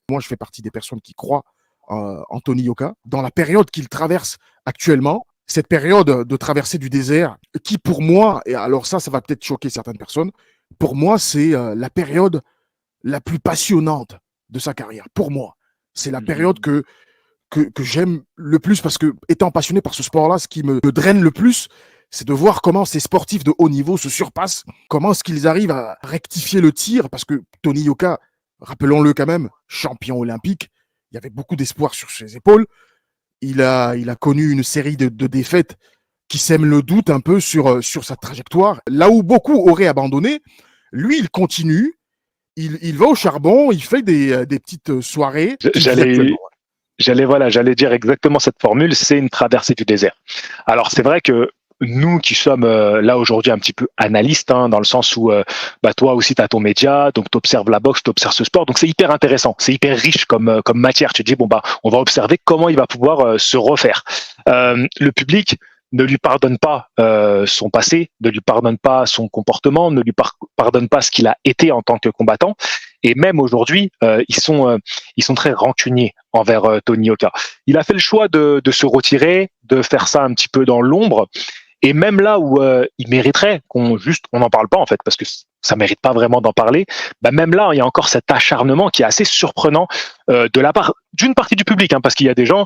Moi, je fais partie des personnes qui croient en Tony Yoka. Dans la période qu'il traverse actuellement, cette période de traversée du désert, qui pour moi, et alors ça va peut-être choquer certaines personnes, pour moi, c'est la période la plus passionnante de sa carrière. Pour moi, c'est la période que j'aime le plus parce que, étant passionné par ce sport-là, ce qui me draine le plus, c'est de voir comment ces sportifs de haut niveau se surpassent, comment est-ce qu'ils arrivent à rectifier le tir, parce que Tony Yoka, rappelons-le quand même, champion olympique, il y avait beaucoup d'espoir sur ses épaules. Il a connu une série de défaites qui sèment le doute un peu sur sa trajectoire. Là où beaucoup auraient abandonné, lui, il continue, il va au charbon, il fait des petites soirées. J'allais dire exactement cette formule, c'est une traversée du désert. Alors c'est vrai que nous qui sommes là aujourd'hui un petit peu analystes, hein, dans le sens où toi aussi tu as ton média, donc tu observes la boxe, tu observes ce sport, donc c'est hyper intéressant, c'est hyper riche comme matière. Tu te dis on va observer comment il va pouvoir se refaire. Le public ne lui pardonne pas son passé, ne lui pardonne pas son comportement, ne lui pardonne pas ce qu'il a été en tant que combattant. Et même aujourd'hui, ils sont très rancuniers envers Tony Yoka. Il a fait le choix de se retirer, de faire ça un petit peu dans l'ombre. Et même là où il mériterait qu'on n'en parle pas en fait, parce que ça mérite pas vraiment d'en parler. Même là, il y a encore cet acharnement qui est assez surprenant de la part d'une partie du public, hein, parce qu'il y a des gens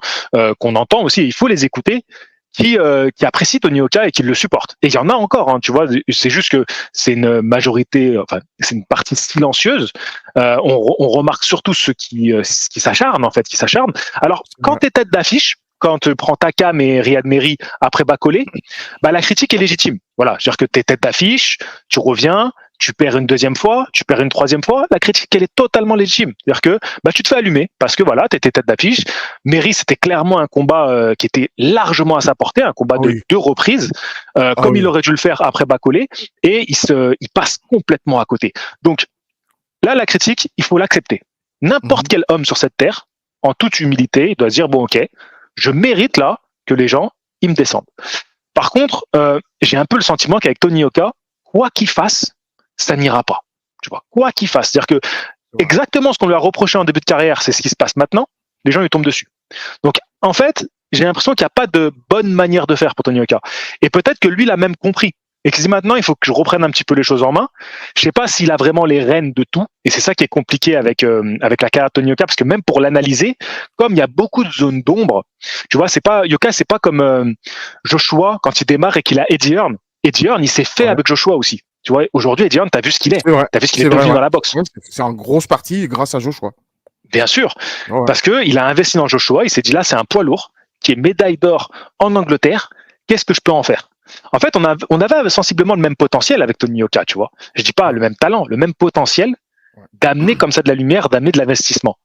qu'on entend aussi, et il faut les écouter, qui apprécient Tony Yoka et qui le supportent. Et il y en a encore, hein, tu vois, c'est juste que c'est une majorité, enfin, c'est une partie silencieuse. On remarque surtout ceux qui s'acharnent, en fait, qui s'acharnent. Alors, quand t'es tête d'affiche, quand tu prends Takam et Riyad Mehri après Bacolé, la critique est légitime. Voilà, c'est-à-dire que t'es tête d'affiche, tu reviens, tu perds une deuxième fois, tu perds une troisième fois, la critique, elle est totalement légitime. C'est-à-dire que tu te fais allumer parce que voilà, tu étais tête d'affiche. Mehri, c'était clairement un combat qui était largement à sa portée, un combat de 2 reprises, comme il aurait dû le faire après Bacolé, et il passe complètement à côté. Donc là, la critique, il faut l'accepter. N'importe quel homme sur cette terre, en toute humilité, il doit se dire, ok, je mérite là que les gens, ils me descendent. Par contre, j'ai un peu le sentiment qu'avec Tony Yoka, quoi qu'il fasse, ça n'ira pas. Tu vois, quoi qu'il fasse. C'est-à-dire que exactement ce qu'on lui a reproché en début de carrière, c'est ce qui se passe maintenant. Les gens lui tombent dessus. Donc, en fait, j'ai l'impression qu'il n'y a pas de bonne manière de faire pour Tony Yoka. Et peut-être que lui l'a même compris. Et qu'il dit maintenant, il faut que je reprenne un petit peu les choses en main. Je sais pas s'il a vraiment les rênes de tout. Et c'est ça qui est compliqué avec la carrière de Tony Yoka, parce que même pour l'analyser, comme il y a beaucoup de zones d'ombre, tu vois, Yoka, c'est pas comme Joshua quand il démarre et qu'il a Eddie Hearn. Eddie Hearn, il s'est fait avec Joshua aussi. Tu vois, aujourd'hui, Eddie Hearn, t'as vu ce qu'il est. T'as vu ce qu'il est devenu dans la boxe. Ouais, c'est en grosse partie grâce à Joshua. Bien sûr. Parce que il a investi dans Joshua. Il s'est dit là, c'est un poids lourd qui est médaille d'or en Angleterre. Qu'est-ce que je peux en faire? En fait, on avait sensiblement le même potentiel avec Tony Yoka, tu vois. Je dis pas le même talent, le même potentiel d'amener comme ça de la lumière, d'amener de l'investissement.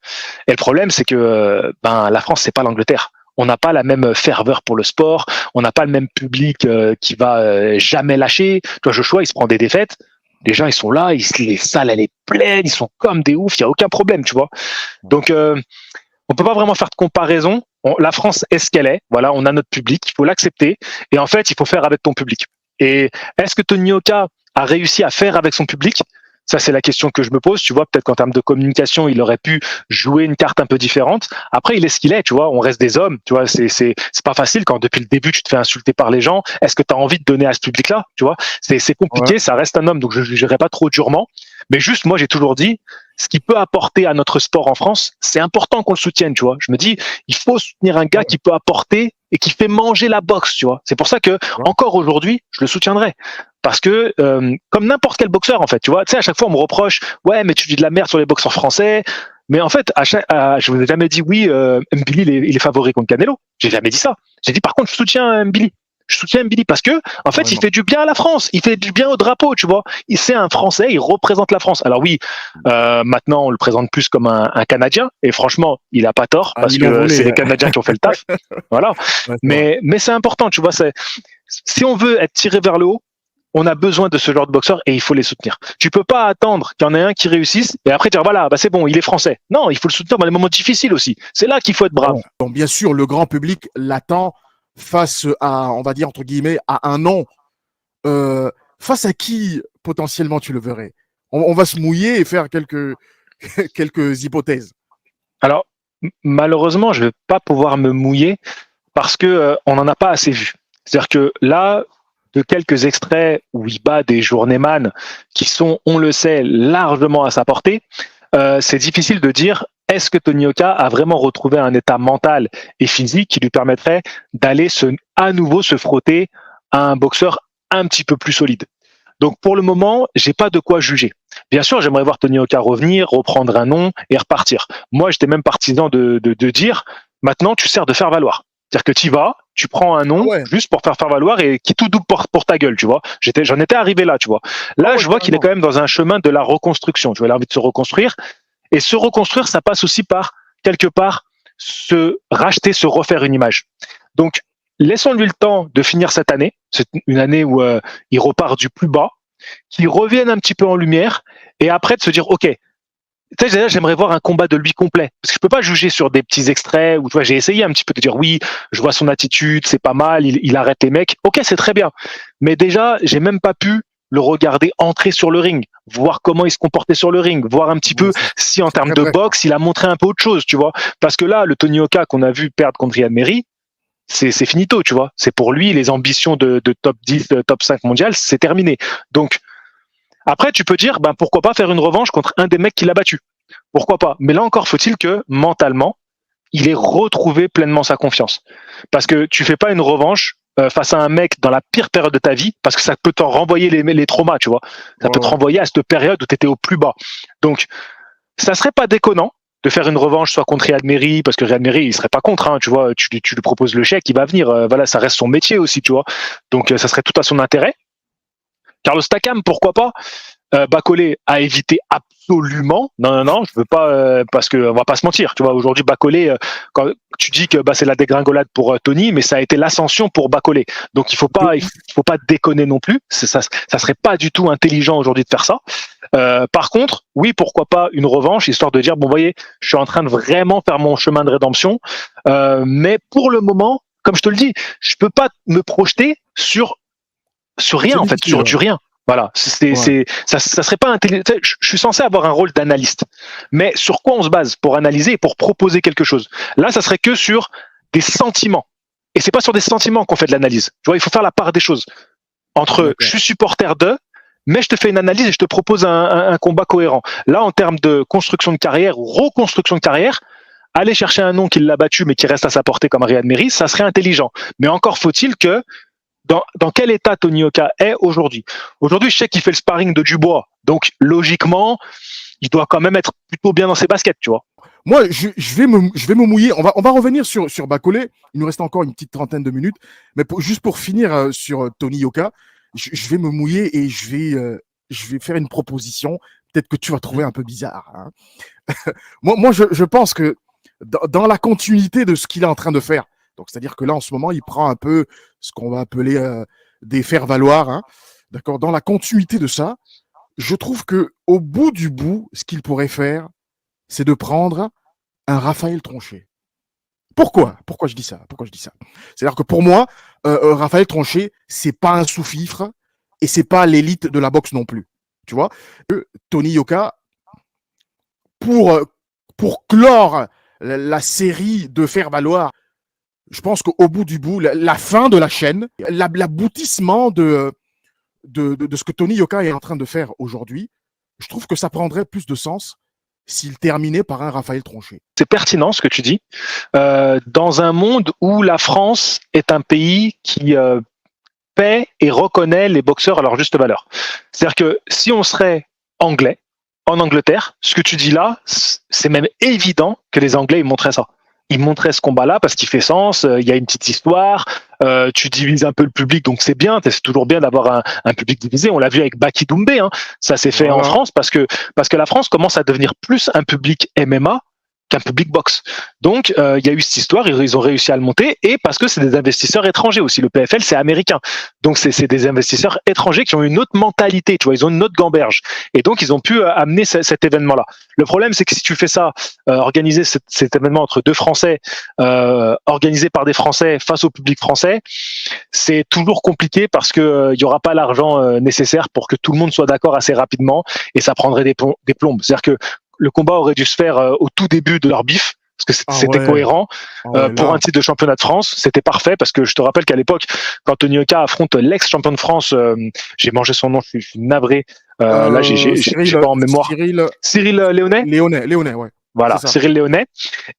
Et le problème, c'est que la France, c'est pas l'Angleterre. On n'a pas la même ferveur pour le sport, on n'a pas le même public qui va jamais lâcher. Tu vois, Joshua, il se prend des défaites. Les gens, ils sont là, les salles, elle est pleine, ils sont comme des oufs, il y a aucun problème, tu vois. Donc, on peut pas vraiment faire de comparaison. La France est ce qu'elle est. Voilà, on a notre public, il faut l'accepter. Et en fait, il faut faire avec ton public. Et est-ce que Tony Yoka a réussi à faire avec son public? Ça, c'est la question que je me pose. Tu vois, peut-être qu'en termes de communication, il aurait pu jouer une carte un peu différente. Après, il est ce qu'il est. Tu vois, on reste des hommes. Tu vois, c'est pas facile quand depuis le début tu te fais insulter par les gens. Est-ce que tu as envie de donner à ce public-là? Tu vois, c'est compliqué. Ça reste un homme, donc je ne jugerai pas trop durement. Mais juste, moi, j'ai toujours dit, ce qui peut apporter à notre sport en France, c'est important qu'on le soutienne. Tu vois, je me dis, il faut soutenir un gars qui peut apporter et qui fait manger la boxe. Tu vois, c'est pour ça que encore aujourd'hui, je le soutiendrai. Parce que comme n'importe quel boxeur en fait, tu vois, à chaque fois on me reproche, ouais mais tu dis de la merde sur les boxeurs français, mais en fait je vous ai jamais dit oui, Mbili il est favori contre Canelo, j'ai jamais dit ça. J'ai dit par contre je soutiens Mbili, parce que en fait il fait du bien à la France, il fait du bien au drapeau, tu vois. C'est un Français, il représente la France. Alors oui, maintenant on le présente plus comme un Canadien et franchement il a pas tort parce que c'est les Canadiens qui ont fait le taf, voilà. Mais c'est important, tu vois, si on veut être tiré vers le haut, on a besoin de ce genre de boxeurs et il faut les soutenir. Tu peux pas attendre qu'il y en ait un qui réussisse et après dire voilà, c'est bon, il est français. Non, il faut le soutenir dans les moments difficiles aussi. C'est là qu'il faut être brave. Donc bien sûr, le grand public l'attend face à, on va dire entre guillemets, à un nom. Face à qui potentiellement tu le verrais? On va se mouiller et faire quelques hypothèses. Alors, malheureusement, je vais pas pouvoir me mouiller parce que on n'en a pas assez vu. C'est-à-dire que là, de quelques extraits où il bat des journeyman qui sont, on le sait, largement à sa portée, c'est difficile de dire est-ce que Tony Yoka a vraiment retrouvé un état mental et physique qui lui permettrait d'aller à nouveau se frotter à un boxeur un petit peu plus solide. Donc pour le moment, j'ai pas de quoi juger. Bien sûr, j'aimerais voir Tony Yoka revenir, reprendre un nom et repartir. Moi, j'étais même partisan de dire maintenant, tu sers de faire valoir. C'est-à-dire que tu vas, tu prends un Ah nom ouais, juste pour faire valoir et qui tout double pour ta gueule, tu vois. J'en étais arrivé là, tu vois. ah Là, ouais, je vois qu'il est carrément. quand même dans un chemin de la reconstruction. Tu vois, il a envie de se reconstruire. Et se reconstruire, ça passe aussi par, quelque part, se racheter, se refaire une image. Donc, laissons-lui le temps de finir cette année. C'est une année où il repart du plus bas, qu'il revienne un petit peu en lumière, et après de se dire, OK, tu sais, j'aimerais voir un combat de lui complet. Parce que je peux pas juger sur des petits extraits où, tu vois, j'ai essayé un petit peu de dire, oui, je vois son attitude, c'est pas mal, il arrête les mecs. OK, c'est très bien. Mais déjà, j'ai même pas pu le regarder entrer sur le ring, voir comment il se comportait sur le ring, voir un petit Ouais, peu si en c'est termes très de vrai. boxe, il a montré un peu autre chose, tu vois. Parce que là, le Tony Oka qu'on a vu perdre contre Riyad Meri, c'est finito, tu vois. C'est pour lui, les ambitions de top 10, top 5 mondial, c'est terminé. Donc, après, tu peux dire, ben, pourquoi pas faire une revanche contre un des mecs qui l'a battu. Pourquoi pas. Mais là encore, faut-il que, mentalement, il ait retrouvé pleinement sa confiance. Parce que tu fais pas une revanche face à un mec dans la pire période de ta vie, parce que ça peut t'en renvoyer les traumas, tu vois. Ça Ouais, peut te ouais. renvoyer à cette période où tu étais au plus bas. Donc, ça serait pas déconnant de faire une revanche soit contre Riyad Meri, parce que Riyad Meri, il serait pas contre, hein, tu vois, tu lui proposes le chèque, il va venir, voilà, ça reste son métier aussi, tu vois. Donc, ça serait tout à son intérêt. Carlos Takam, pourquoi pas. Bacolé a évité absolument. Non, non, non, je veux pas parce que on va pas se mentir. Tu vois, aujourd'hui Bacolé, quand tu dis que c'est la dégringolade pour Tony, mais ça a été l'ascension pour Bacolé. Donc De il ouf. faut pas déconner non plus. Ça serait pas du tout intelligent aujourd'hui de faire ça. Par contre, oui, pourquoi pas une revanche, histoire de dire bon, voyez, je suis en train de vraiment faire mon chemin de rédemption, mais pour le moment, comme je te le dis, je peux pas me projeter sur rien C'est en fait, difficile, sur ouais. du rien. Voilà, Ouais. ça serait pas intelligent. Je suis censé avoir un rôle d'analyste, mais sur quoi on se base pour analyser et pour proposer quelque chose? Là, ça serait que sur des sentiments. Et c'est pas sur des sentiments qu'on fait de l'analyse. Tu vois, il faut faire la part des choses entre je D'accord. suis supporter de, mais je te fais une analyse et je te propose un combat cohérent. Là, en termes de construction de carrière ou reconstruction de carrière, aller chercher un nom qui l'a battu mais qui reste à sa portée comme Riyad Meri, ça serait intelligent. Mais encore faut-il que dans quel état Tony Oka est aujourd'hui. Aujourd'hui, je sais qu'il fait le sparring de Dubois, donc logiquement, il doit quand même être plutôt bien dans ses baskets, tu vois. Moi, je vais me mouiller. On va revenir sur Bacolé. Il nous reste encore une petite trentaine de minutes. Mais juste pour finir sur Tony Yoka, je vais me mouiller et je vais faire une proposition. Peut-être que tu vas trouver un peu bizarre, hein. Moi je pense que dans la continuité de ce qu'il est en train de faire, donc c'est-à-dire que là, en ce moment, il prend un peu ce qu'on va appeler des faire-valoir, hein, d'accord. Dans la continuité de ça, je trouve que au bout du bout, ce qu'il pourrait faire, c'est de prendre un Raphaël Tronchet. Pourquoi je dis ça? Pourquoi je dis ça? C'est-à-dire que pour moi, Raphaël Tronchet, c'est pas un sous-fifre et c'est pas l'élite de la boxe non plus. Tu vois, Tony Yoka, pour, euh, pour clore la série de faire valoir, je pense qu'au bout du bout, la fin de la chaîne, l'aboutissement de ce que Tony Yoka est en train de faire aujourd'hui, je trouve que ça prendrait plus de sens s'il terminait par un Raphaël Tronchet. C'est pertinent ce que tu dis. Dans un monde où la France est un pays qui paie et reconnaît les boxeurs à leur juste valeur. C'est-à-dire que si on serait anglais, en Angleterre, ce que tu dis là, c'est même évident que les Anglais ils montraient ça. Ils montraient ce combat-là parce qu'il fait sens, il y a une petite histoire, tu divises un peu le public, donc c'est bien, c'est toujours bien d'avoir un public divisé. On l'a vu avec Baki Doumbé, hein. Ça s'est fait en Voilà. France parce que la France commence à devenir plus un public MMA qu'un public boxe. Donc, il y a eu cette histoire, ils ont réussi à le monter, et parce que c'est des investisseurs étrangers aussi. Le PFL, c'est américain. Donc, c'est des investisseurs étrangers qui ont une autre mentalité, tu vois, ils ont une autre gamberge. Et donc, ils ont pu amener cet événement-là. Le problème, c'est que si tu fais ça, organiser cet événement entre deux Français, organisé par des Français face au public français, c'est toujours compliqué parce que il y aura pas l'argent nécessaire pour que tout le monde soit d'accord assez rapidement, et ça prendrait des plombes. C'est-à-dire que le combat aurait dû se faire au tout début de leur bif. Parce que c'était cohérent. Pour un titre de championnat de France, c'était parfait parce que je te rappelle qu'à l'époque, quand Tony Yoka affronte l'ex-champion de France, j'ai mangé son nom, je suis navré. Là, j'ai pas en mémoire. Cyril Léonet. Léonet, ouais. Voilà, Cyril Léonet.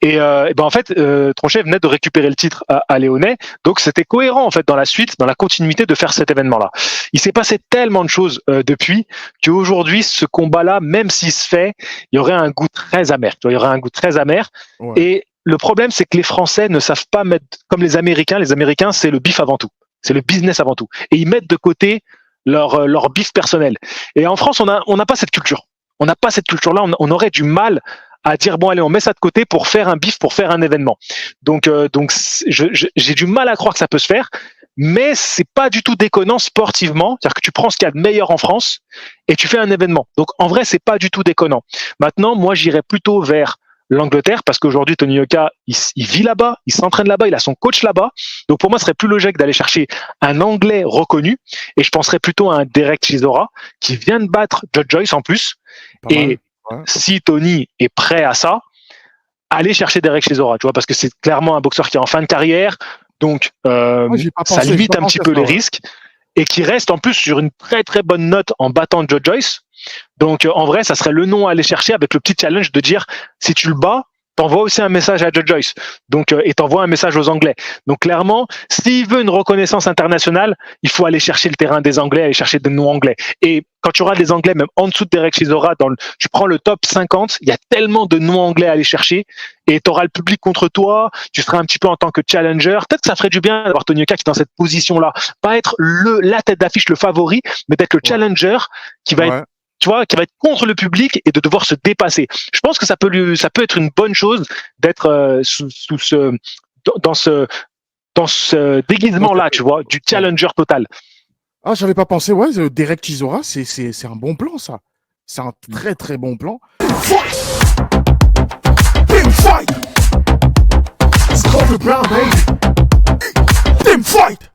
Et ben en fait, Tronchet venait de récupérer le titre à Léonet, donc c'était cohérent en fait dans la suite, dans la continuité de faire cet événement-là. Il s'est passé tellement de choses depuis qu'aujourd'hui, ce combat-là, même s'il se fait, il y aurait un goût très amer. Il y aurait un goût très amer. Ouais. Et le problème, c'est que les Français ne savent pas mettre comme les Américains. Les Américains, c'est le bif avant tout, c'est le business avant tout, et ils mettent de côté leur bif personnel. Et en France, on n'a pas cette culture. On n'a pas cette culture-là. On aurait du mal à dire bon allez on met ça de côté pour faire un bif, pour faire un événement. Donc j'ai du mal à croire que ça peut se faire, mais c'est pas du tout déconnant sportivement, c'est-à-dire que tu prends ce qu'il y a de meilleur en France et tu fais un événement. Donc en vrai c'est pas du tout déconnant. Maintenant moi j'irais plutôt vers l'Angleterre parce qu'aujourd'hui Tony Yoka il vit là-bas, il s'entraîne là-bas, il a son coach là-bas. Donc pour moi ce serait plus logique d'aller chercher un Anglais reconnu et je penserais plutôt à un Derek Chisora qui vient de battre Joe Joyce en plus. Pas et mal. Ouais. Si Tony est prêt à ça, allez chercher Derek Chisora, tu vois, parce que c'est clairement un boxeur qui est en fin de carrière, donc ça limite un petit peu les risques, et qui reste en plus sur une très très bonne note en battant Joe Joyce. Donc en vrai, ça serait le nom à aller chercher avec le petit challenge de dire si tu le bats, t'envoies aussi un message à Joe Joyce, donc et t'envoies un message aux Anglais. Donc clairement, s'il veut une reconnaissance internationale, il faut aller chercher le terrain des Anglais, aller chercher des noms anglais. Et quand tu auras des Anglais, même en dessous de Derek Chisora, tu prends le top 50, il y a tellement de noms anglais à aller chercher, et tu auras le public contre toi, tu seras un petit peu en tant que challenger. Peut-être que ça ferait du bien d'avoir Tony Yoka qui est dans cette position-là, pas être la tête d'affiche, le favori, mais d'être le challenger qui va être, tu vois, qui va être contre le public et de devoir se dépasser. Je pense que ça peut être une bonne chose d'être dans ce déguisement-là, tu vois, du challenger total. Ah, j'avais pas pensé, ouais, Derek Chisora, c'est un bon plan, ça. C'est un très très bon plan. Big fight! It's called the Brown Baby. Big fight!